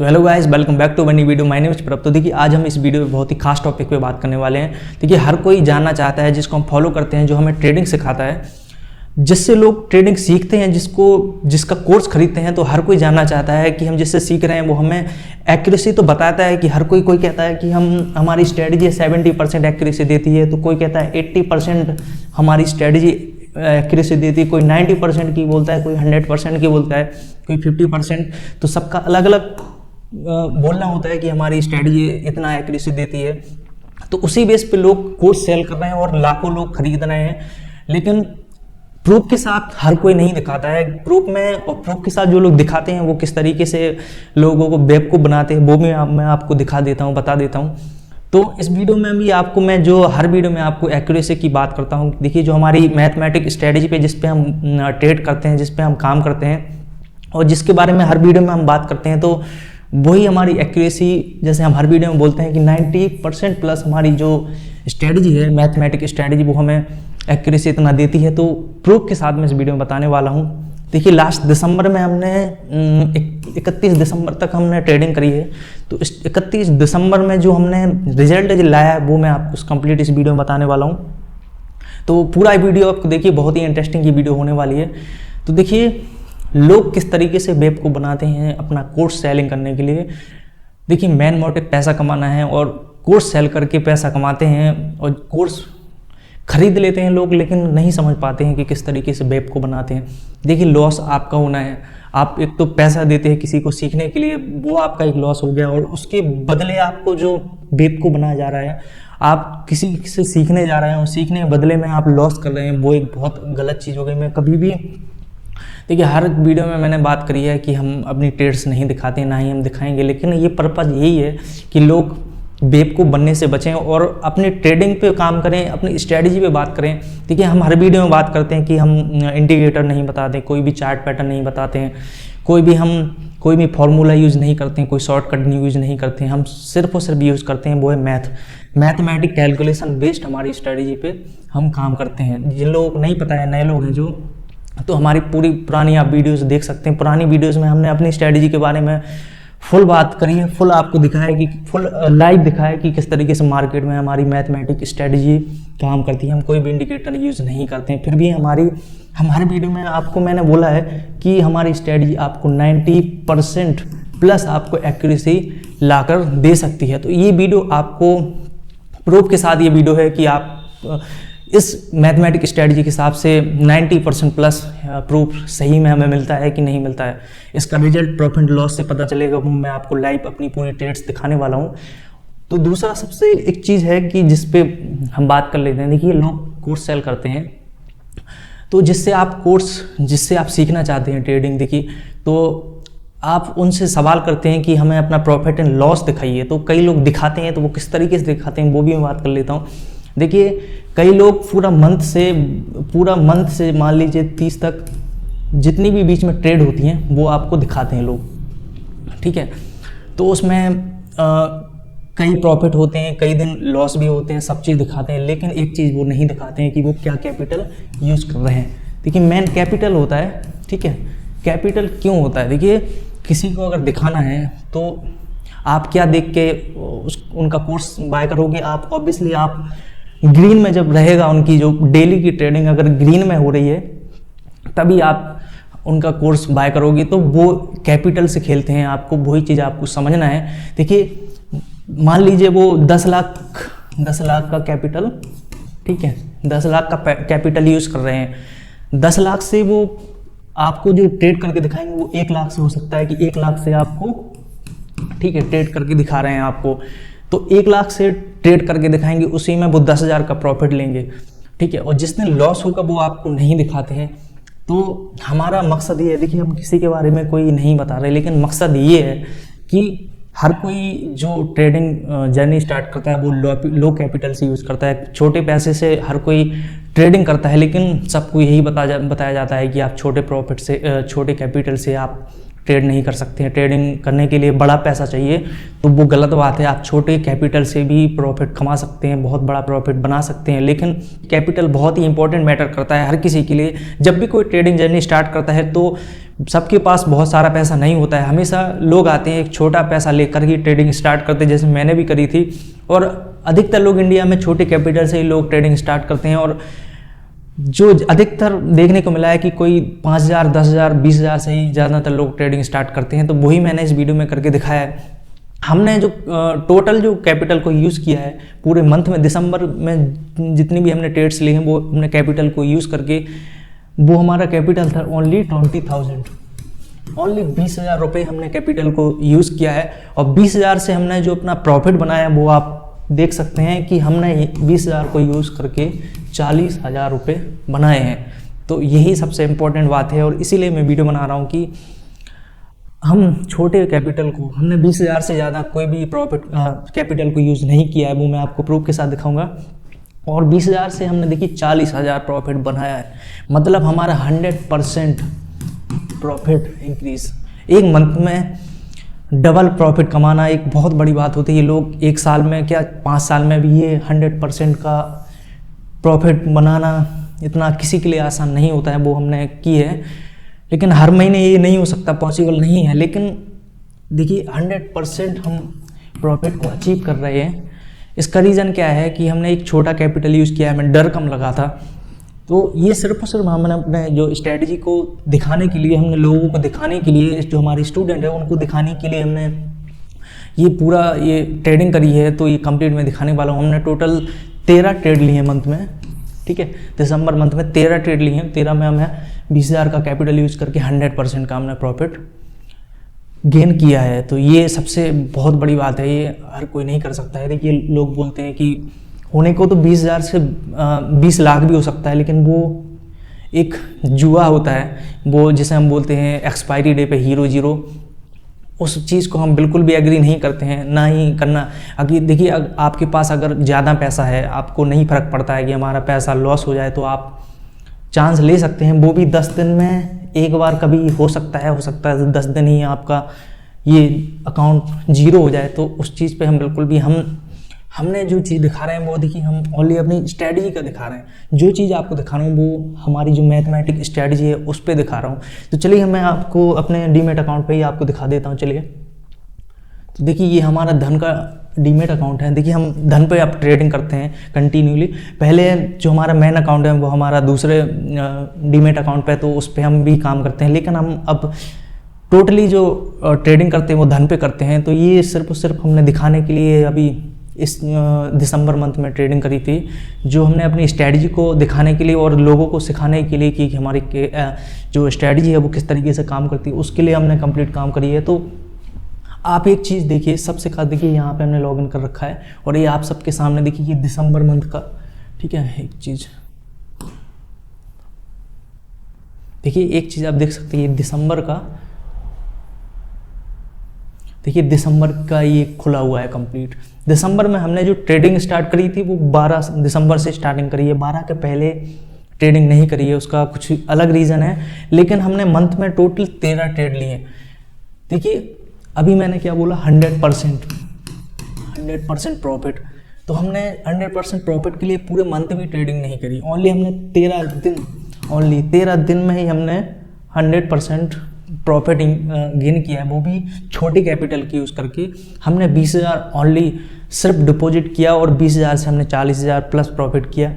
तो hello guys, welcome back to बनी video. My name is Prabh. तो देखिए आज हम इस वीडियो में बहुत ही खास टॉपिक पे बात करने वाले हैं। देखिए हर कोई जानना चाहता है, जिसको हम फॉलो करते हैं, जो हमें ट्रेडिंग सिखाता है, जिससे लोग ट्रेडिंग सीखते हैं, जिसका कोर्स खरीदते हैं, तो हर कोई जानना चाहता है कि हम जिससे सीख रहे हैं वो हमें एक्यूरेसी तो बताता है कि हर कोई कहता है कि हमारी स्ट्रेटजी 70% एक्यूरेसी देती है, तो कोई कहता है 80% हमारी स्ट्रेटजी एक्यूरेसी देती है, कोई 90% की बोलता है, कोई 100% की बोलता है, कोई 50%। तो सबका अलग अलग बोलना होता है कि हमारी स्ट्रेटजी इतना एक्यूरेसी देती है। तो उसी बेस पे लोग कोर्स सेल कर रहे हैं और लाखों लोग खरीद रहे हैं, लेकिन प्रूफ के साथ हर कोई नहीं दिखाता है। प्रूफ के साथ जो लोग दिखाते हैं वो किस तरीके से लोगों को बेवकूफ़ बनाते हैं, वो भी मैं आपको दिखा देता हूँ, बता देता हूँ। तो इस वीडियो में भी आपको मैं जो हर वीडियो में आपको एक्यूरेसी की बात करता हूँ। देखिए जो हमारी मैथमेटिक स्ट्रेटजी पे जिस पे हम ट्रेड करते हैं, जिस पे हम काम करते हैं और जिसके बारे में हर वीडियो में हम बात करते हैं, तो वही हमारी एक्यूरेसी, जैसे हम हर वीडियो में बोलते हैं कि 90% प्लस हमारी जो स्ट्रेटजी है, मैथमेटिक स्ट्रेटजी, वो हमें एक्यूरेसी इतना देती है। तो प्रूफ के साथ मैं इस वीडियो में बताने वाला हूँ। देखिए लास्ट दिसंबर में हमने 31 दिसंबर तक हमने ट्रेडिंग करी है। तो इस 31 दिसंबर में जो हमने रिजल्ट लाया है वो मैं आपको कंप्लीट इस वीडियो में बताने वाला हूँ। तो पूरा वीडियो आपको देखिए, बहुत ही इंटरेस्टिंग ये वीडियो होने वाली है। तो देखिए लोग किस तरीके से वेब को बनाते हैं अपना कोर्स सेलिंग करने के लिए। देखिए मेन मोटिव पैसा कमाना है और कोर्स सेल करके पैसा कमाते हैं, और कोर्स खरीद लेते हैं लोग, लेकिन नहीं समझ पाते हैं कि किस तरीके से वेब को बनाते हैं। देखिए लॉस आपका होना है। आप एक तो पैसा देते हैं किसी को सीखने के लिए, वो आपका एक लॉस हो गया, और उसके बदले आपको जो वेब को बनाया जा रहा है, आप किसी से सीखने जा रहे हैं और सीखने के बदले में आप लॉस कर रहे हैं, वो एक बहुत गलत चीज़ हो गई। मैं कभी भी, देखिए हर वीडियो में मैंने बात करी है कि हम अपनी ट्रेड्स नहीं दिखाते, ना ही हम दिखाएंगे, लेकिन ये पर्पज़ यही है कि लोग बेवकूफ़ को बनने से बचें और अपनी ट्रेडिंग पे काम करें, अपनी स्ट्रेटजी पे बात करें। देखिए हम हर वीडियो में बात करते हैं कि हम इंडिकेटर नहीं बताते, कोई भी चार्ट पैटर्न नहीं बताते हैं, कोई भी फार्मूला यूज़ नहीं करते हैं, कोई शॉर्टकट यूज़ नहीं करते हैं। हम सिर्फ और सिर्फ यूज़ करते हैं वो है मैथमेटिक कैलकुलेशन बेस्ड हमारी स्ट्रेटजी पे हम काम करते हैं। जिन लोगों को नहीं पता है, नए लोग हैं जो, तो हमारी पूरी पुरानी आप वीडियोस देख सकते हैं। पुरानी वीडियोस में हमने अपनी स्ट्रेटजी के बारे में फुल बात करी है, फुल आपको दिखाया कि फुल लाइव दिखाया कि किस तरीके से मार्केट में हमारी मैथमेटिक स्ट्रेटजी काम करती है। हम कोई भी इंडिकेटर यूज़ नहीं करते हैं, फिर भी हमारे वीडियो में आपको मैंने बोला है कि हमारी स्ट्रेटजी आपको 90% प्लस आपको एक्यूरेसी लाकर दे सकती है। तो ये वीडियो आपको प्रूफ के साथ ये वीडियो है कि आप इस मैथमेटिक स्ट्रेटजी के हिसाब से 90% प्लस प्रूफ सही में हमें मिलता है कि नहीं मिलता है। इसका रिजल्ट प्रॉफिट लॉस से पता चलेगा, वो मैं आपको लाइव अपनी पूरी ट्रेड्स दिखाने वाला हूँ। तो दूसरा सबसे एक चीज़ है कि जिस पे हम बात कर लेते हैं। देखिए लोग कोर्स सेल करते हैं, तो जिससे आप सीखना चाहते हैं ट्रेडिंग, देखिए तो आप उनसे सवाल करते हैं कि हमें अपना प्रॉफिट एंड लॉस दिखाइए। तो कई लोग दिखाते हैं, तो वो किस तरीके से दिखाते हैं वो भी मैं बात कर लेता हूँ। देखिए कई लोग पूरा मंथ से मान लीजिए 30 तक जितनी भी बीच में ट्रेड होती हैं वो आपको दिखाते हैं लोग, ठीक है। तो उसमें कई प्रॉफिट होते हैं, कई दिन लॉस भी होते हैं, सब चीज़ दिखाते हैं, लेकिन एक चीज़ वो नहीं दिखाते हैं कि वो क्या कैपिटल यूज़ कर रहे हैं। देखिए मेन कैपिटल होता है, ठीक है। कैपिटल क्यों होता है? देखिए किसी को अगर दिखाना है तो आप क्या देख के उनका कोर्स बाय करोगे? आप ऑब्वियसली आप ग्रीन में जब रहेगा, उनकी जो डेली की ट्रेडिंग अगर ग्रीन में हो रही है, तभी आप उनका कोर्स बाय करोगे। तो वो कैपिटल से खेलते हैं, आपको वही चीज़ आपको समझना है। देखिए मान लीजिए वो 10 लाख का कैपिटल, ठीक है, 10 लाख का कैपिटल यूज़ कर रहे हैं। 10 लाख से वो आपको जो ट्रेड करके दिखाएंगे वो 1 लाख से हो सकता है कि 1 लाख से आपको, ठीक है, ट्रेड करके दिखा रहे हैं आपको, तो 1 लाख से ट्रेड करके दिखाएंगे, उसी में वो 10,000 का प्रॉफिट लेंगे, ठीक है। और जिस दिन लॉस होगा वो आपको नहीं दिखाते हैं। तो हमारा मकसद ये है, देखिए हम किसी के बारे में कोई नहीं बता रहे, लेकिन मकसद ये है कि हर कोई जो ट्रेडिंग जर्नी स्टार्ट करता है वो लो कैपिटल से यूज़ करता है। छोटे पैसे से हर कोई ट्रेडिंग करता है, लेकिन सबको यही बताया जाता है कि आप छोटे प्रॉफिट से, छोटे कैपिटल से आप ट्रेड नहीं कर सकते हैं। ट्रेडिंग करने के लिए बड़ा पैसा चाहिए, तो वो गलत बात है। आप छोटे कैपिटल से भी प्रॉफिट कमा सकते हैं, बहुत बड़ा प्रॉफिट बना सकते हैं, लेकिन कैपिटल बहुत ही इंपॉर्टेंट मैटर करता है हर किसी के लिए। जब भी कोई ट्रेडिंग जर्नी स्टार्ट करता है तो सबके पास बहुत सारा पैसा नहीं होता है। हमेशा लोग आते हैं एक छोटा पैसा लेकर ही ट्रेडिंग स्टार्ट करते हैं, जैसे मैंने भी करी थी। और अधिकतर लोग इंडिया में छोटे कैपिटल से ही लोग ट्रेडिंग स्टार्ट करते हैं। और जो अधिकतर देखने को मिला है कि कोई 5,000, 10,000, 20,000 से ही ज़्यादातर लोग ट्रेडिंग स्टार्ट करते हैं। तो वही मैंने इस वीडियो में करके दिखाया है। हमने जो टोटल जो कैपिटल को यूज़ किया है पूरे मंथ में, दिसंबर में जितनी भी हमने ट्रेड्स लिए हैं वो हमने कैपिटल को यूज़ करके, वो हमारा कैपिटल था ओनली 20,000, ओनली 20,000 रुपये हमने कैपिटल को यूज़ किया है। और 20,000 से हमने जो अपना प्रॉफिट बनाया वो आप देख सकते हैं कि हमने 20,000 को यूज़ करके 40,000 रुपये बनाए हैं। तो यही सबसे इम्पोर्टेंट बात है और इसीलिए मैं वीडियो बना रहा हूँ कि हम छोटे कैपिटल को, हमने 20,000 से ज़्यादा कोई भी प्रॉफिट कैपिटल को यूज़ नहीं किया है, वो मैं आपको प्रूफ के साथ दिखाऊंगा। और 20,000 से हमने देखिए 40,000 प्रॉफिट बनाया है, मतलब हमारा 100% प्रॉफिट इंक्रीज। एक मंथ में डबल प्रॉफिट कमाना एक बहुत बड़ी बात होती है। लोग एक साल में क्या 5 साल में भी ये 100% का प्रॉफिट बनाना इतना किसी के लिए आसान नहीं होता है, वो हमने की है। लेकिन हर महीने ये नहीं हो सकता, पॉसिबल नहीं है। लेकिन देखिए 100% हम प्रॉफिट को अचीव कर रहे हैं। इसका रीज़न क्या है कि हमने एक छोटा कैपिटल यूज़ किया है, हमें डर कम लगा था। तो ये सिर्फ और सिर्फ हमने अपने जो स्ट्रेटजी को दिखाने के लिए, हमने लोगों को दिखाने के लिए, जो हमारे स्टूडेंट है उनको दिखाने के लिए हमने ये पूरा ये ट्रेडिंग करी है। तो ये कंप्लीट मैं दिखाने वाला हूँ। हमने टोटल 13 ट्रेड लिए हैं मंथ में, ठीक है। दिसंबर मंथ में 13 ट्रेड लिए हैं। 13 में हमें 20,000 का कैपिटल यूज़ करके 100% का हमने प्रॉफिट गेन किया है। तो ये सबसे बहुत बड़ी बात है, ये हर कोई नहीं कर सकता है। देखिए लोग बोलते हैं कि होने को तो 20,000 से 20 लाख भी हो सकता है, लेकिन वो एक जुआ होता है, वो जिसे हम बोलते हैं एक्सपायरी डे पे हीरो जीरो। उस चीज़ को हम बिल्कुल भी एग्री नहीं करते हैं, ना ही करना। अगर देखिए आपके पास अगर ज़्यादा पैसा है, आपको नहीं फ़र्क पड़ता है कि हमारा पैसा लॉस हो जाए, तो आप चांस ले सकते हैं। वो भी 10 दिन में एक बार कभी हो सकता है 10 दिन ही आपका ये अकाउंट जीरो हो जाए। तो उस चीज़ पे हम बिल्कुल भी हमने जो चीज़ दिखा रहे हैं वो देखिए हम ओनली अपनी स्ट्रेटजी का दिखा रहे हैं। जो चीज़ आपको दिखा रहा हूँ वो हमारी जो मैथमेटिक स्ट्रेटजी है उस पर दिखा रहा हूँ। तो चलिए मैं आपको अपने डीमेट अकाउंट पे ही आपको दिखा देता हूँ। चलिए तो देखिए ये हमारा धन का डीमेट अकाउंट है। देखिए हम धन पे आप ट्रेडिंग करते हैं कंटिन्यूली। पहले जो हमारा मेन अकाउंट है वो हमारा दूसरे डीमेट अकाउंट पे, तो उस पर हम भी काम करते हैं। लेकिन हम अब टोटली जो ट्रेडिंग करते हैं वो धन पे करते हैं। तो ये सिर्फ और सिर्फ हमने दिखाने के लिए अभी इस दिसंबर मंथ में ट्रेडिंग करी थी, जो हमने अपनी स्ट्रेटजी को दिखाने के लिए और लोगों को सिखाने के लिए कि हमारी जो स्ट्रेटजी है वो किस तरीके से काम करती है, उसके लिए हमने कंप्लीट काम करी है। तो आप एक चीज़ देखिए, सबसे खास देखिए यहाँ पे हमने लॉगिन कर रखा है और ये आप सबके सामने देखिए ये दिसंबर मंथ का, ठीक है। एक चीज़ देखिए, एक चीज़ आप देख सकते हैं, ये दिसंबर का, देखिए दिसंबर का ये खुला हुआ है कंप्लीट। दिसंबर में हमने जो ट्रेडिंग स्टार्ट करी थी वो 12 दिसंबर से स्टार्टिंग करी है, 12 के पहले ट्रेडिंग नहीं करी है। उसका कुछ अलग रीज़न है, लेकिन हमने मंथ में टोटल 13 ट्रेड लिए। देखिए अभी मैंने क्या बोला, 100% प्रॉफिट। तो हमने 100% प्रॉफिट के लिए पूरे मंथ में ट्रेडिंग नहीं करी, ओनली हमने 13 दिन में ही हमने 100% प्रॉफिट गेन किया है, वो भी छोटे कैपिटल की यूज़ करके। हमने 20,000 ओनली सिर्फ डिपॉजिट किया और 20,000 से हमने 40,000 प्लस प्रॉफिट किया।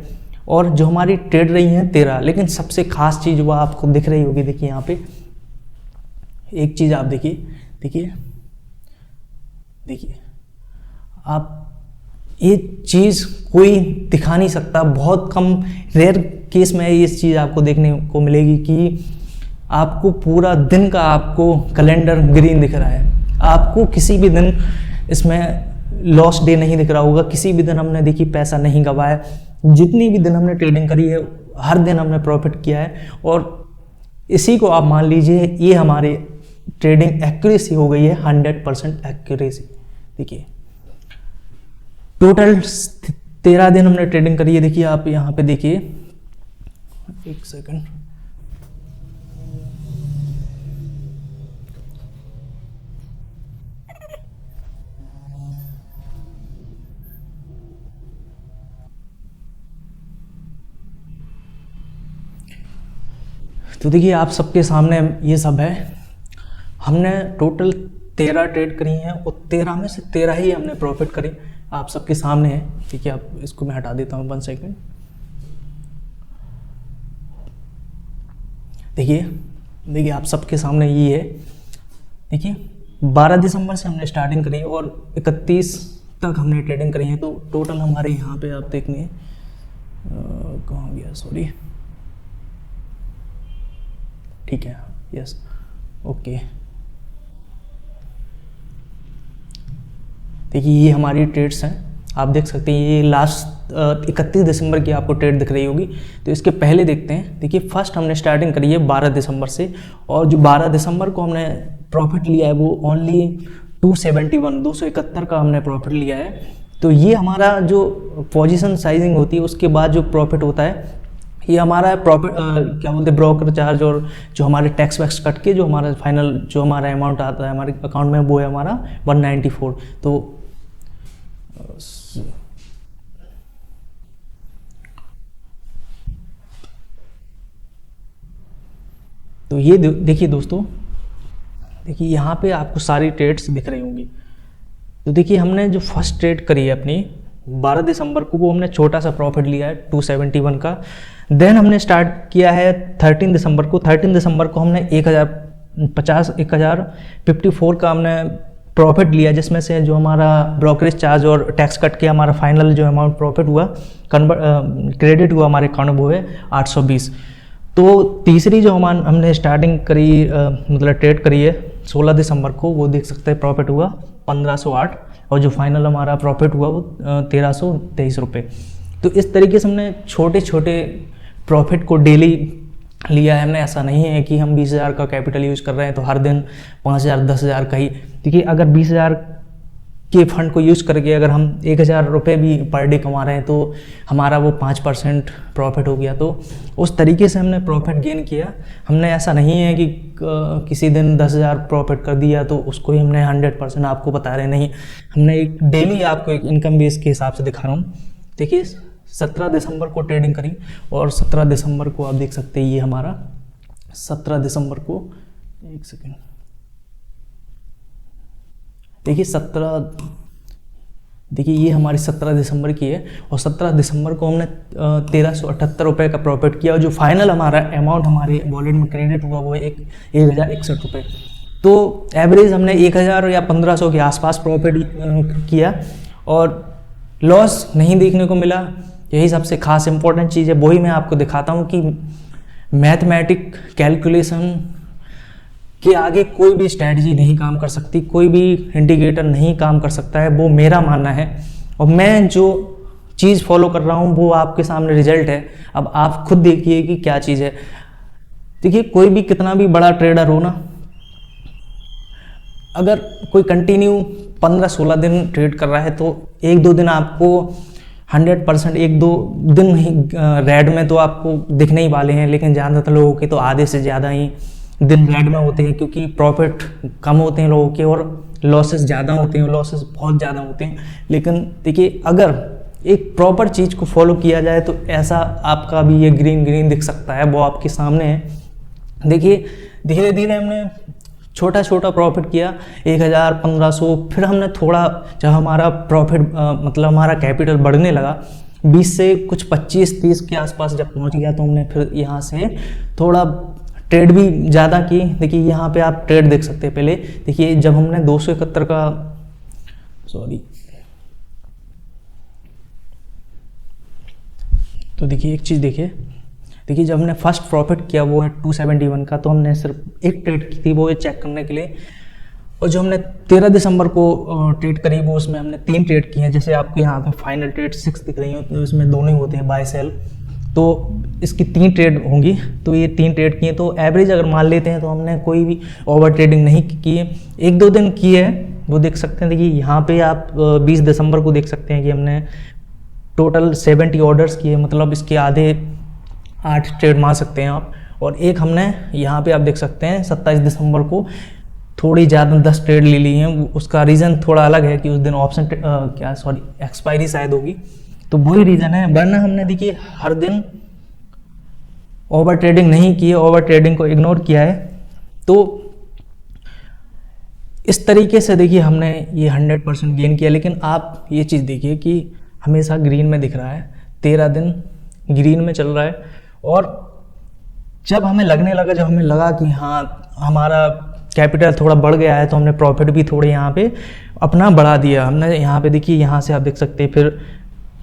और जो हमारी ट्रेड रही हैं 13, लेकिन सबसे खास चीज़ वो आपको दिख रही होगी। देखिए यहाँ पे एक चीज़ आप देखिए आप, ये चीज़ कोई दिखा नहीं सकता। बहुत कम रेयर केस में ये चीज़ आपको देखने को मिलेगी कि आपको पूरा दिन का आपको कैलेंडर ग्रीन दिख रहा है। आपको किसी भी दिन इसमें लॉस डे नहीं दिख रहा होगा, किसी भी दिन हमने देखिए पैसा नहीं गंवाया। जितनी भी दिन हमने ट्रेडिंग करी है हर दिन हमने प्रॉफिट किया है। और इसी को आप मान लीजिए ये हमारी ट्रेडिंग एक्यूरेसी हो गई है, 100% एक्यूरेसी। देखिए टोटल 13 दिन हमने ट्रेडिंग करी है। देखिए आप यहाँ पे देखिए, एक सेकंड, तो देखिए आप सबके सामने ये सब है। हमने टोटल 13 ट्रेड करी हैं और 13 में से 13 ही हमने प्रॉफिट करी, आप सबके सामने है। ठीक है, अब इसको मैं हटा देता हूँ 1 सेकेंड। देखिए आप सबके सामने ये है। देखिए 12 दिसंबर से हमने स्टार्टिंग करी और 31 तक हमने ट्रेडिंग करी है। तो टोटल हमारे यहाँ पे आप देखने कहाँ गया, सॉरी, ठीक है, यस, ओके। देखिए ये हमारी ट्रेड्स हैं, आप देख सकते हैं। ये लास्ट 31 दिसंबर की आपको ट्रेड दिख रही होगी। तो इसके पहले देखते हैं। देखिए फर्स्ट हमने स्टार्टिंग करी है 12 दिसंबर से, और जो 12 दिसंबर को हमने प्रॉफिट लिया है वो ओनली 271 का हमने प्रॉफिट लिया है। तो ये हमारा जो पोजीशन साइजिंग होती है उसके बाद जो प्रॉफिट होता है, ये हमारा प्रॉफिट क्या बोलते हैं, ब्रोकर चार्ज और जो हमारे टैक्स वैक्स कट के जो हमारा फाइनल जो हमारा अमाउंट आता है हमारे अकाउंट में, वो है हमारा 194। तो ये देखिए दोस्तों, देखिए यहाँ पे आपको सारी ट्रेड्स दिख रही होंगी। तो देखिए हमने जो फर्स्ट ट्रेड करी है अपनी 12 दिसंबर को, वो हमने छोटा सा प्रॉफिट लिया है 271 का। देन हमने स्टार्ट किया है 13 दिसंबर को। 13 दिसंबर को हमने 1054 का हमने प्रॉफिट लिया, जिसमें से जो हमारा ब्रोकरेज चार्ज और टैक्स कट के हमारा फाइनल जो अमाउंट प्रॉफिट हुआ क्रेडिट हुआ हमारे अकाउंट में, वो है 820। तो तीसरी जो हमने स्टार्टिंग करी मतलब ट्रेड करी है 16 दिसंबर को, वो देख सकते हैं प्रॉफिट हुआ 1508, और जो फाइनल हमारा प्रॉफिट हुआ वो 1323 रुपये। तो इस तरीके से हमने छोटे छोटे प्रॉफिट को डेली लिया है हमने। ऐसा नहीं है कि हम 20,000 का कैपिटल यूज़ कर रहे हैं तो हर दिन 5,000 10,000 का ही। देखिए अगर 20,000 के फंड को यूज़ करके अगर हम 1,000 रुपये भी पर डे कमा रहे हैं तो हमारा वो 5% प्रॉफिट हो गया। तो उस तरीके से हमने प्रॉफिट गेन किया। हमने ऐसा नहीं है कि किसी दिन 10,000 प्रॉफिट कर दिया तो उसको ही हमने 100% आपको बता रहे, नहीं, हमने एक डेली आपको एक इनकम बेस के हिसाब से दिखा रहा हूँ। देखिए 17 दिसंबर को ट्रेडिंग करी और 17 दिसंबर को आप देख सकते हैं ये हमारा 17 दिसंबर को, एक सेकेंड, देखिए ये हमारी 17 दिसंबर की है और 17 दिसंबर को हमने 1378 रुपये का प्रॉफिट किया और जो फाइनल हमारा अमाउंट हमारे वॉलेट में क्रेडिट हुआ वो है 1,061 रुपये। तो एवरेज हमने 1,000 या 1,500 के आसपास प्रॉफिट किया और लॉस नहीं देखने को मिला। यही सबसे खास इंपॉर्टेंट चीज़ है, वही मैं आपको दिखाता हूँ कि मैथमेटिक कैलकुलेशन के आगे कोई भी स्ट्रैटेजी नहीं काम कर सकती, कोई भी इंडिकेटर नहीं काम कर सकता है, वो मेरा मानना है। और मैं जो चीज़ फॉलो कर रहा हूँ वो आपके सामने रिजल्ट है। अब आप खुद देखिए कि क्या चीज़ है। देखिए कोई भी कितना भी बड़ा ट्रेडर हो ना, अगर कोई कंटिन्यू 15-16 दिन ट्रेड कर रहा है तो 1-2 दिन आपको 100%, 1-2 दिन ही रेड में तो आपको दिखने ही वाले हैं, लेकिन ज़्यादातर लोगों के तो आधे से ज़्यादा ही दिन रेड में होते हैं, क्योंकि प्रॉफिट कम होते हैं लोगों के और लॉसेस ज़्यादा होते हैं, लॉसेस बहुत ज़्यादा होते हैं। लेकिन देखिए अगर एक प्रॉपर चीज़ को फॉलो किया जाए तो ऐसा आपका भी ये ग्रीन दिख सकता है, वो आपके सामने है। देखिए धीरे धीरे हमने छोटा छोटा प्रॉफिट किया 1,000 1,500, फिर हमने थोड़ा जब हमारा प्रॉफिट मतलब हमारा कैपिटल बढ़ने लगा 20 से कुछ 25-30 के आसपास जब पहुंच गया तो हमने फिर यहाँ से थोड़ा ट्रेड भी ज़्यादा की। देखिए यहाँ पे आप ट्रेड देख सकते हैं। पहले देखिए जब हमने 271 का तो देखिए एक चीज़ देखिए जब हमने फर्स्ट प्रॉफिट किया वो है 271 का, तो हमने सिर्फ एक ट्रेड की थी, वो चेक करने के लिए। और जो हमने 13 दिसंबर को ट्रेड करी वो उसमें हमने 3 ट्रेड किए हैं। जैसे आपको यहाँ पे फाइनल ट्रेड 6 दिख रही हो, तो इसमें दोनों ही होते हैं बाय सेल, तो इसकी 3 ट्रेड होंगी। तो ये 3 ट्रेड किए, तो एवरेज अगर मान लेते हैं तो हमने कोई भी ओवर ट्रेडिंग नहीं की है, 1-2 दिन की है, वो देख सकते हैं। देखिए यहाँ पे आप 20 दिसंबर को देख सकते हैं कि हमने टोटल 70 ऑर्डर्स किए, मतलब इसके आधे 8 ट्रेड मार सकते हैं आप। और एक हमने यहाँ पे आप देख सकते हैं 27 दिसंबर को थोड़ी ज़्यादा 10 ट्रेड ले ली हैं। उसका रीज़न थोड़ा अलग है कि उस दिन ऑप्शन एक्सपायरी शायद होगी, तो वही रीज़न है। वरना हमने देखिए हर दिन ओवर ट्रेडिंग नहीं की है, ओवर ट्रेडिंग को इग्नोर किया है। तो इस तरीके से देखिए हमने ये 100% गेन किया। लेकिन आप ये चीज़ देखिए कि हमेशा ग्रीन में दिख रहा है, 13 दिन ग्रीन में चल रहा है। और जब हमें लगा कि हाँ हमारा कैपिटल थोड़ा बढ़ गया है, तो हमने प्रॉफिट भी थोड़े यहाँ पे अपना बढ़ा दिया। हमने यहाँ पे देखिए, यहाँ से आप देख सकते हैं, फिर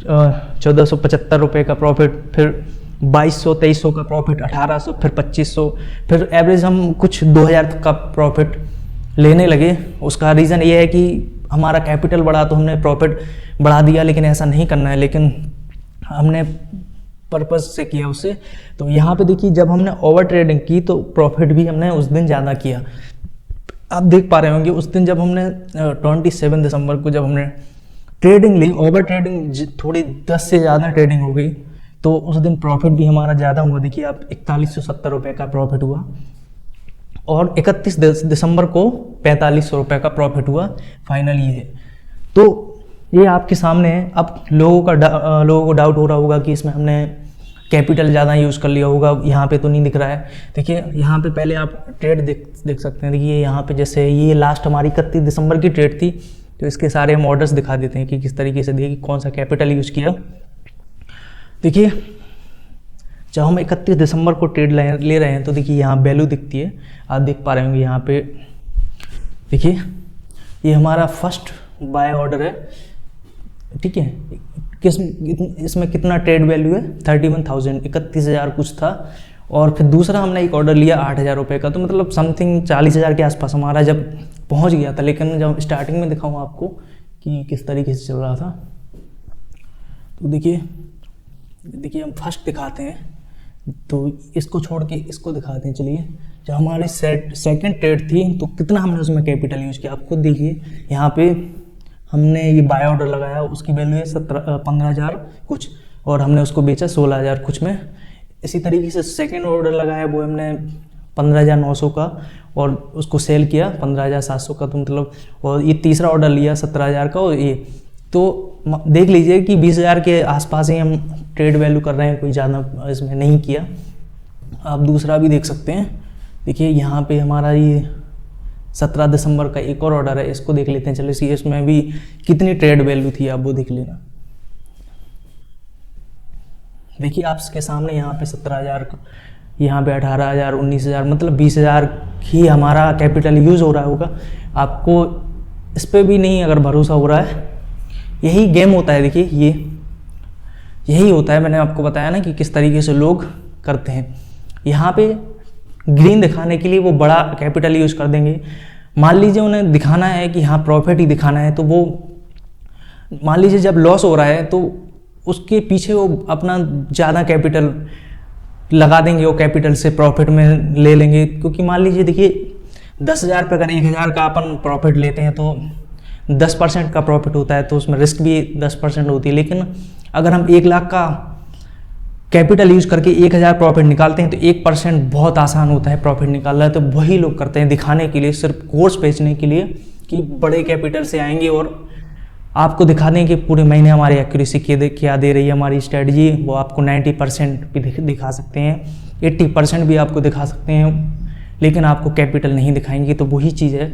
1475 रुपये का प्रॉफिट, फिर 2200-2300 का प्रॉफिट, 1800, फिर 2500, फिर एवरेज हम कुछ 2000 का प्रॉफिट लेने लगे। उसका रीज़न ये है कि हमारा कैपिटल बढ़ा तो हमने प्रॉफिट बढ़ा दिया, लेकिन ऐसा नहीं करना है। लेकिन हमने पर्पस से किया उससे। तो यहाँ पे देखिए, जब हमने ओवर ट्रेडिंग की तो प्रॉफिट भी हमने उस दिन ज़्यादा किया। आप देख पा रहे होंगे उस दिन जब हमने 27 दिसंबर को जब हमने ट्रेडिंग ली, ओवर ट्रेडिंग थोड़ी 10 से ज़्यादा ट्रेडिंग हो गई, तो उस दिन प्रॉफिट भी हमारा ज़्यादा हुआ। देखिए आप 4170 रुपये का प्रॉफिट हुआ, और 31 दिसंबर को 4500 रुपये का प्रॉफिट हुआ फाइनल ये। तो ये आपके सामने है। अब लोगों को डाउट हो रहा होगा कि इसमें हमने कैपिटल ज़्यादा यूज़ कर लिया होगा, यहाँ पे तो नहीं दिख रहा है। देखिए यहाँ पे पहले आप ट्रेड देख सकते हैं। देखिए यहाँ पे जैसे ये लास्ट हमारी 31 दिसंबर की ट्रेड थी, तो इसके सारे हम ऑर्डर्स दिखा देते हैं कि किस तरीके से, देखिए कौन सा कैपिटल यूज़ किया। देखिए जब हम 31 दिसंबर को ट्रेड ले रहे हैं, तो देखिए यहाँ वैल्यू दिखती है, आप देख पा रहे होंगे यहाँ पे। देखिए ये हमारा फर्स्ट बाय ऑर्डर है, ठीक है। इसमें कितना ट्रेड वैल्यू है, 31,000, 31,000 कुछ था। और फिर दूसरा हमने एक ऑर्डर लिया 8,000 रुपये का, तो मतलब समथिंग 40,000 के आसपास हमारा जब पहुंच गया था। लेकिन जब स्टार्टिंग में दिखाऊँ आपको कि किस तरीके से चल रहा था, तो देखिए हम फर्स्ट दिखाते हैं, तो इसको छोड़ के इसको दिखाते हैं। चलिए, जब हमारी सेकंड ट्रेड थी, तो कितना हमने उसमें कैपिटल यूज़ किया, आप खुद देखिए। यहाँ पे हमने ये बाय ऑर्डर लगाया, उसकी वैल्यू है 15,000 कुछ, और हमने उसको बेचा 16,000 कुछ में। इसी तरीके से सेकंड ऑर्डर लगाया, वो हमने 15,900 का, और उसको सेल किया 15,700 का, तो मतलब। और ये तीसरा ऑर्डर लिया 17,000 का, और ये तो देख लीजिए कि 20,000 के आसपास ही हम ट्रेड वैल्यू कर रहे हैं, कोई ज़्यादा इसमें नहीं किया। आप दूसरा भी देख सकते हैं। देखिए यहाँ पे हमारा ये 17 दिसंबर का एक और ऑर्डर है, इसको देख लेते हैं। चलिए सी इसमें भी कितनी ट्रेड वैल्यू थी, आप वो देख लेना। देखिए आपके सामने यहाँ पे 17,000 का, यहाँ पे 18,000, 19,000, मतलब 20,000 ही हमारा कैपिटल यूज़ हो रहा होगा। आपको इस पर भी नहीं अगर भरोसा हो रहा है, यही गेम होता है। देखिए यही होता है, मैंने आपको बताया ना कि किस तरीके से लोग करते हैं। यहाँ पे ग्रीन दिखाने के लिए वो बड़ा कैपिटल यूज़ कर देंगे। मान लीजिए उन्हें दिखाना है कि हाँ प्रॉफिट ही दिखाना है, तो वो मान लीजिए जब लॉस हो रहा है, तो उसके पीछे वो अपना ज़्यादा कैपिटल लगा देंगे, वो कैपिटल से प्रॉफिट में ले लेंगे। क्योंकि मान लीजिए देखिए 10,000 पे अगर 1,000 का अपन प्रॉफिट लेते हैं, तो 10% का प्रॉफिट होता है, तो उसमें रिस्क भी 10% होती है। लेकिन अगर हम 1 लाख का कैपिटल यूज़ करके 1,000 प्रॉफिट निकालते हैं, तो 1% बहुत आसान होता है प्रॉफिट निकालना। तो वही लोग करते हैं दिखाने के लिए, सिर्फ कोर्स बेचने के लिए, कि बड़े कैपिटल से आएंगे और आपको दिखा दें कि पूरे महीने हमारी एक्यूरेसी क्या दे रही है हमारी स्ट्रेटजी। वो आपको 90% भी दिखा सकते हैं, 80% भी आपको दिखा सकते हैं, लेकिन आपको कैपिटल नहीं दिखाएंगे। तो वही चीज़ है।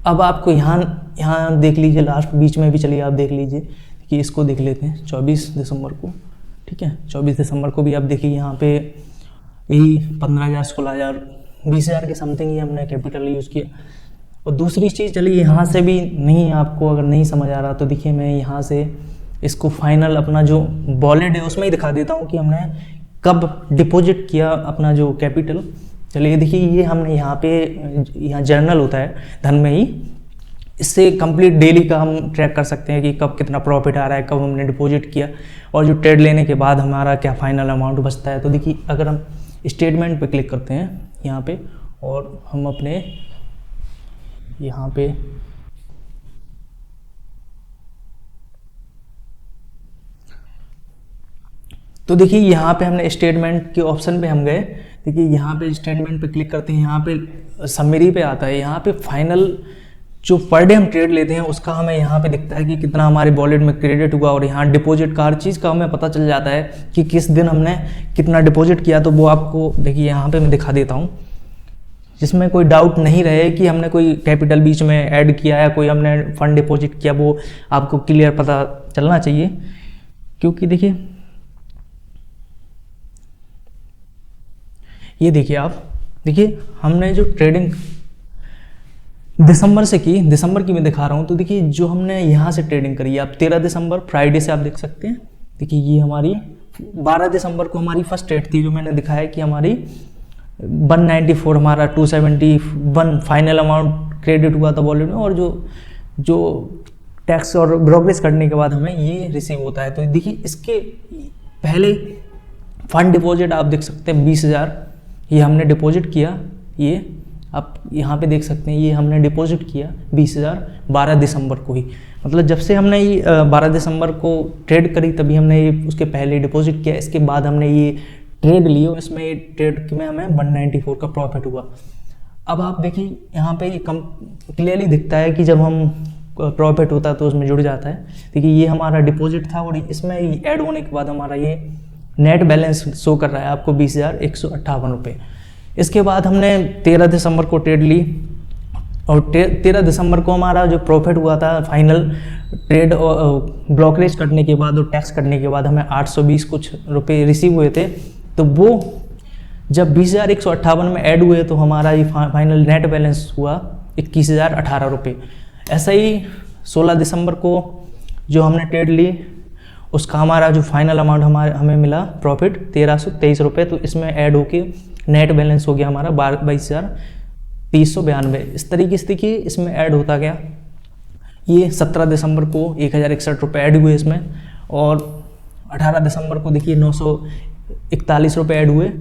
अब आपको यहाँ देख लीजिए, लास्ट बीच में भी चलिए आप देख लीजिए कि इसको देख लेते हैं 24 दिसंबर को, ठीक है। 24 दिसंबर को भी आप देखिए यहाँ पे यही 15,000, 16,000, 20,000 के समथिंग ही हमने कैपिटल यूज़ किया। और दूसरी चीज़, चलिए यहाँ से भी नहीं, आपको अगर नहीं समझ आ रहा तो देखिए मैं यहाँ से इसको फाइनल अपना जो वॉलेट है उसमें ही दिखा देता हूँ कि हमने कब डिपॉजिट किया अपना जो कैपिटल। चलिए देखिए, ये हमने यहाँ जर्नल होता है धन में ही, इससे कंप्लीट डेली का हम ट्रैक कर सकते हैं कि कब कितना प्रॉफिट आ रहा है, कब हमने डिपॉजिट किया, और जो ट्रेड लेने के बाद हमारा क्या फाइनल अमाउंट बचता है। तो देखिए अगर हम स्टेटमेंट पे क्लिक करते हैं यहाँ पे, और हम अपने यहाँ पे तो देखिए यहाँ पे हमने स्टेटमेंट के ऑप्शन पे हम गए। देखिए यहाँ पे स्टेटमेंट पे क्लिक करते हैं, यहाँ पे समरी पे आता है, यहाँ पे फाइनल जो पर डे हम ट्रेड लेते हैं उसका हमें यहाँ पे दिखता है कि कितना हमारे वॉलेट में क्रेडिट हुआ, और यहाँ डिपॉजिट का हर चीज़ का हमें पता चल जाता है कि किस दिन हमने कितना डिपॉजिट किया। तो वो आपको देखिए यहाँ पे मैं दिखा देता हूँ, जिसमें कोई डाउट नहीं रहे कि हमने कोई कैपिटल बीच में ऐड किया है, कोई हमने फंड डिपॉजिट किया, वो आपको क्लियर पता चलना चाहिए। क्योंकि देखिए ये देखिए आप देखिए हमने जो ट्रेडिंग दिसंबर से की, दिसंबर की मैं दिखा रहा हूँ। तो देखिए जो हमने यहाँ से ट्रेडिंग करी है, आप 13 दिसंबर फ्राइडे से आप देख सकते हैं। देखिए ये हमारी 12 दिसंबर को हमारी फर्स्ट ट्रेड थी, जो मैंने दिखाया कि हमारी 194 हमारा 271 फाइनल अमाउंट क्रेडिट हुआ था वॉलेट में, और जो टैक्स और ब्रोकरेज करने के बाद हमें ये रिसीव होता है। तो देखिए इसके पहले फंड डिपॉजिट आप देख सकते हैं 20,000 ये हमने डिपॉजिट किया। ये आप यहाँ पे देख सकते हैं, ये हमने डिपॉजिट किया 20,000 12 दिसंबर को ही। मतलब जब से हमने ये 12 दिसंबर को ट्रेड करी तभी हमने ये उसके पहले डिपॉजिट किया। इसके बाद हमने ये ट्रेड ली और इसमें ये ट्रेड में हमें 194 का प्रॉफिट हुआ। अब आप देखिए यहाँ पे ये कम क्लियरली दिखता है कि जब हम प्रॉफिट होता है तो उसमें जुड़ जाता है। देखिए ये हमारा डिपॉजिट था और इसमें ऐड होने के बाद हमारा ये नेट बैलेंस शो कर रहा है आपको 20,158 रुपये। इसके बाद हमने 13 दिसंबर को ट्रेड ली और 13 दिसंबर को हमारा जो प्रॉफिट हुआ था फाइनल ट्रेड ब्रोकरेज करने के बाद और टैक्स करने के बाद हमें 820 कुछ रुपये रिसीव हुए थे। तो वो जब 20,158 में ऐड हुए तो हमारा ये फाइनल नेट बैलेंस हुआ 21,018 रुपये। ऐसा ही 16 दिसंबर को जो हमने ट्रेड ली उसका हमारा जो फाइनल अमाउंट हमें मिला प्रॉफिट 1,323 रुपये। तो इसमें ऐड होके नेट बैलेंस हो गया हमारा 22,392। इस तरीके से देखिए इसमें ऐड होता गया। ये 17 दिसंबर को 1,061 रुपये ऐड हुए इसमें, और 18 दिसंबर को देखिए 941 रुपये ऐड हुए।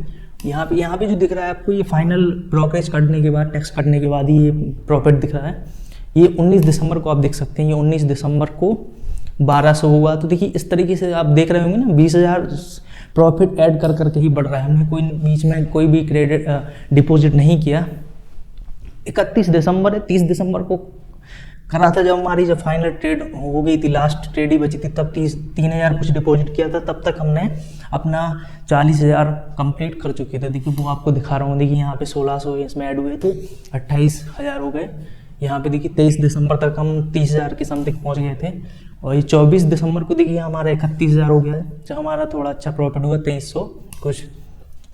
यहाँ पे जो दिख रहा है आपको ये फाइनल ब्रोकरेज करने के बाद टैक्स करने के बाद ही ये प्रॉफिट दिख रहा है। ये 19 दिसंबर को आप देख सकते हैं, ये 19 दिसंबर को 1200 हुआ। तो देखिए इस तरीके से आप देख रहे होंगे ना 20,000 प्रॉफिट ऐड कर करके ही बढ़ रहा है। हमने कोई बीच में कोई भी क्रेडिट डिपॉजिट नहीं किया। 31 दिसंबर है, 30 दिसंबर को करा था जब हमारी जब फाइनल ट्रेड हो गई थी, लास्ट ट्रेड ही बची थी, तब 3,000 कुछ डिपॉजिट किया था। तब तक हमने अपना 40,000 कंप्लीट कर चुके थे। देखिए वो आपको दिखा रहा हूँ। देखिए यहाँ पे 1,600 इसमें ऐड हुए तो 28,000 हो गए। यहाँ पे देखिए 23 दिसंबर तक हम 30,000 के समथिंग पहुँच गए थे, और ये 24 दिसंबर को देखिए हमारा 31,000 हो गया है, जो हमारा थोड़ा अच्छा प्रॉफिट हुआ 2300 कुछ।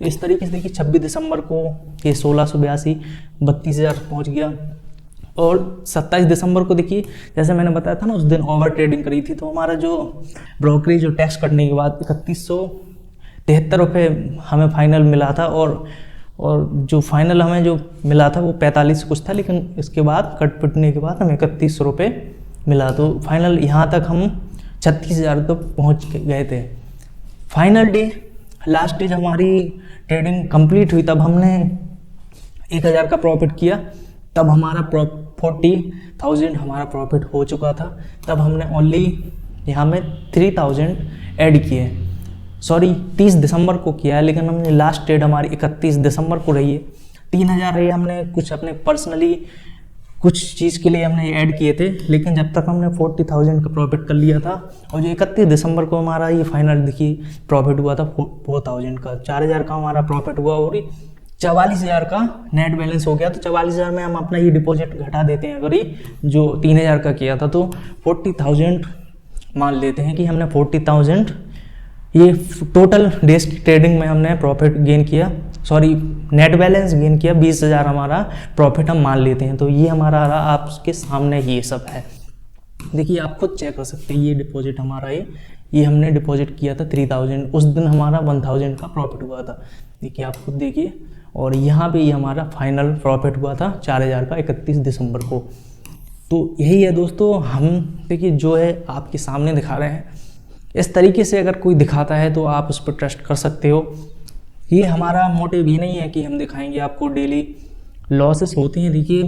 इस तरीके से देखिए 26 दिसंबर को ये 1,682 32,000 पहुँच गया। और 27 दिसंबर को देखिए जैसे मैंने बताया था ना उस दिन ओवर ट्रेडिंग करी थी, तो हमारा जो ब्रोकरेज जो टैक्स करने के बाद 3,173 रुपये हमें फाइनल मिला था, और जो फाइनल हमें जो मिला था वो 45 कुछ था, लेकिन इसके बाद कट पिटने के बाद हमें 3100 रुपये मिला। तो फाइनल यहाँ तक हम 36,000 तक पहुँच गए थे। फाइनल डे लास्ट डे जब हमारी ट्रेडिंग कंप्लीट हुई तब हमने 1,000 का प्रॉफिट किया। तब हमारा 40,000 हमारा प्रॉफिट हो चुका था। तब हमने ओनली यहाँ में 3,000 ऐड किए, सॉरी 30 दिसंबर को किया है, लेकिन हमने लास्ट ट्रेड हमारी 31 दिसंबर को रही है। 3,000 रही, हमने कुछ अपने पर्सनली कुछ चीज़ के लिए हमने ऐड किए थे, लेकिन जब तक हमने 40,000 का प्रॉफिट कर लिया था। और जो 31 दिसंबर को हमारा ये फाइनल देखिए प्रॉफिट हुआ था 4,000 का, 4,000 का हमारा प्रॉफिट हुआ और 44,000 का नेट बैलेंस हो गया। तो 44,000 में हम अपना ये डिपॉजिट घटा देते हैं, अगर ये जो 3,000 का किया था तो 40,000 मान लेते हैं कि हमने 40,000 ये टोटल डेज की ट्रेडिंग में हमने प्रॉफिट गेन किया, सॉरी नेट बैलेंस गेन किया। 20,000 हमारा प्रॉफिट हम मान लेते हैं। तो ये हमारा आपके सामने ये सब है, देखिए आप खुद चेक कर सकते हैं। ये डिपॉजिट हमारा ये हमने डिपॉजिट किया था 3,000, उस दिन हमारा 1,000 का प्रॉफिट हुआ था, देखिए आप खुद देखिए। और यहाँ पे ये हमारा फाइनल प्रॉफिट हुआ था 4,000 का 31 दिसंबर को। तो यही है दोस्तों, हम देखिए जो है आपके सामने दिखा रहे हैं। इस तरीके से अगर कोई दिखाता है तो आप उस पर ट्रस्ट कर सकते हो। ये हमारा मोटिव ही नहीं है कि हम दिखाएंगे आपको डेली लॉसेस होते हैं। देखिए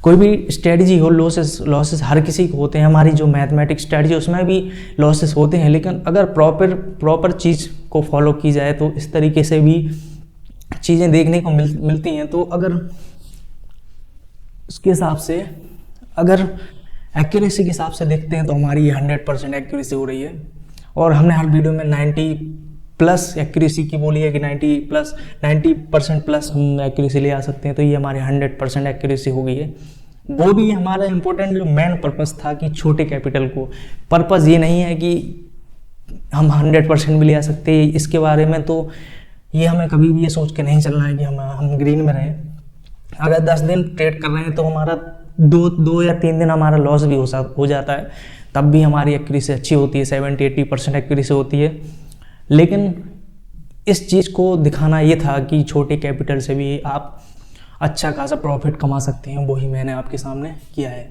कोई भी स्ट्रेटजी हो, लॉसेस हर किसी को होते हैं। हमारी जो मैथमेटिक्स स्ट्रेटजी उसमें भी लॉसेस होते हैं, लेकिन अगर प्रॉपर चीज़ को फॉलो की जाए तो इस तरीके से भी चीज़ें देखने को मिलती हैं। तो अगर उसके हिसाब से अगर एक्यूरेसी के हिसाब से देखते हैं तो हमारी ये 100% एक्यूरेसी हो रही है, और हमने हर वीडियो में 90+ एक्यूरेसी की बोली है कि 90% प्लस हम एक्यूरेसी ले आ सकते हैं। तो ये हमारी 100% एक्यूरेसी हो गई है। वो भी हमारा इम्पोर्टेंट जो मेन पर्पस था कि छोटे कैपिटल को, पर्पस ये नहीं है कि हम 100% भी ले आ सकते हैं, इसके बारे में तो ये हमें कभी भी ये सोच के नहीं चलना है कि हम ग्रीन में रहें। अगर 10 दिन ट्रेड कर रहे हैं तो हमारा दो या 3 दिन हमारा लॉस भी हो जाता है, तब भी हमारी एक्यूरेसी अच्छी होती है, 70-80% एक्यूरेसी होती है। लेकिन इस चीज़ को दिखाना ये था कि छोटे कैपिटल से भी आप अच्छा खासा प्रॉफिट कमा सकते हैं, वही मैंने आपके सामने किया है।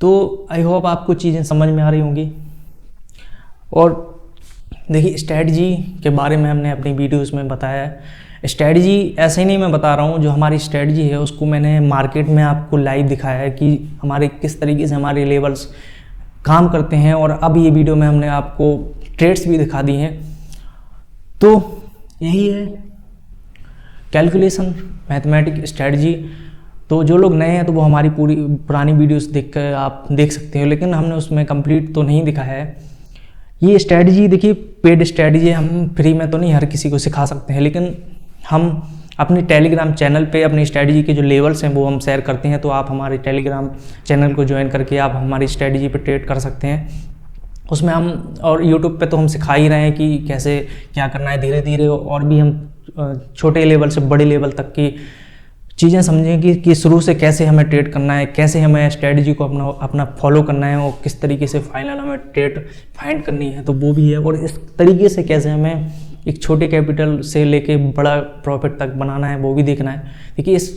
तो आई होप आपको चीज़ें समझ में आ रही होंगी। और देखिए, स्ट्रैटेजी के बारे में हमने अपनी वीडियोस में बताया है। स्ट्रैटेजी ऐसे ही नहीं मैं बता रहा हूँ, जो हमारी स्ट्रैटेजी है उसको मैंने मार्केट में आपको लाइव दिखाया है कि हमारे किस तरीके से हमारे लेवल्स काम करते हैं, और अब ये वीडियो में हमने आपको ट्रेड्स भी दिखा दी हैं। तो यही है कैलकुलेशन, मैथमेटिक, स्ट्रैटेजी। तो जो लोग नए हैं तो वो हमारी पूरी पुरानी वीडियोस देख कर आप देख सकते हो, लेकिन हमने उसमें कंप्लीट तो नहीं दिखाया है। ये स्ट्रैटेजी देखिए पेड स्ट्रैटेजी, हम फ्री में तो नहीं हर किसी को सिखा सकते हैं, लेकिन हम अपने टेलीग्राम चैनल पे अपनी स्ट्रैटेजी के जो लेवल्स हैं वो हम शेयर करते हैं। तो आप हमारे टेलीग्राम चैनल को ज्वाइन करके आप हमारी स्ट्रैटेजी पे ट्रेड कर सकते हैं। उसमें हम, और यूट्यूब पे तो हम सिखा ही रहे हैं कि कैसे क्या करना है, धीरे धीरे और भी हम छोटे लेवल से बड़े लेवल तक की चीज़ें समझेंगे कि शुरू से कैसे हमें ट्रेड करना है, कैसे हमें स्ट्रैटेजी को अपना फॉलो करना है, और किस तरीके से फाइनल हमें ट्रेड फाइंड करनी है, तो वो भी है। और इस तरीके से कैसे हमें एक छोटे कैपिटल से लेके बड़ा प्रॉफिट तक बनाना है, वो भी देखना है। देखिए, इस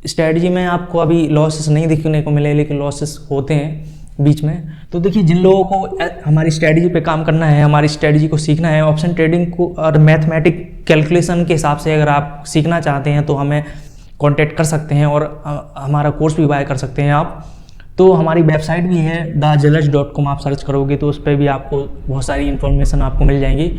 स्ट्रैटेजी में आपको अभी लॉसेस नहीं देखने को मिले, लेकिन लॉसेस होते हैं बीच में। तो देखिए, जिन लोगों को हमारी स्ट्रैटेजी पे काम करना है, हमारी स्ट्रैटेजी को सीखना है, ऑप्शन ट्रेडिंग को और मैथमेटिक कैलकुलेशन के हिसाब से अगर आप सीखना चाहते हैं तो हमें कांटेक्ट कर सकते हैं, और हमारा कोर्स भी बाय कर सकते हैं आप। तो हमारी वेबसाइट भी है thejudge.com, आप सर्च करोगे तो उस पर भी आपको बहुत सारी इन्फॉर्मेशन आपको मिल जाएंगी।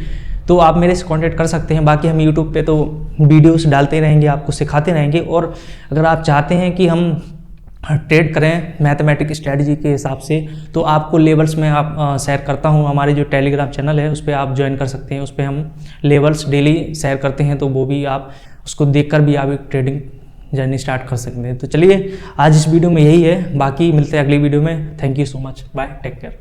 तो आप मेरे से कांटेक्ट कर सकते हैं। बाकी हम यूट्यूब पे तो वीडियोस डालते रहेंगे, आपको सिखाते रहेंगे। और अगर आप चाहते हैं कि हम ट्रेड करें मैथमेटिक स्ट्रैटेजी के हिसाब से, तो आपको लेवल्स में आप शेयर करता हूं, हमारे जो टेलीग्राम चैनल है उस पर आप ज्वाइन कर सकते हैं। उस पर हम लेवल्स डेली शेयर करते हैं, तो वो भी आप उसको देखकर भी आप एक ट्रेडिंग जर्नी स्टार्ट कर सकते हैं। तो चलिए, आज इस वीडियो में यही है, बाकी मिलते हैं अगली वीडियो में। Thank you so much, bye, take care.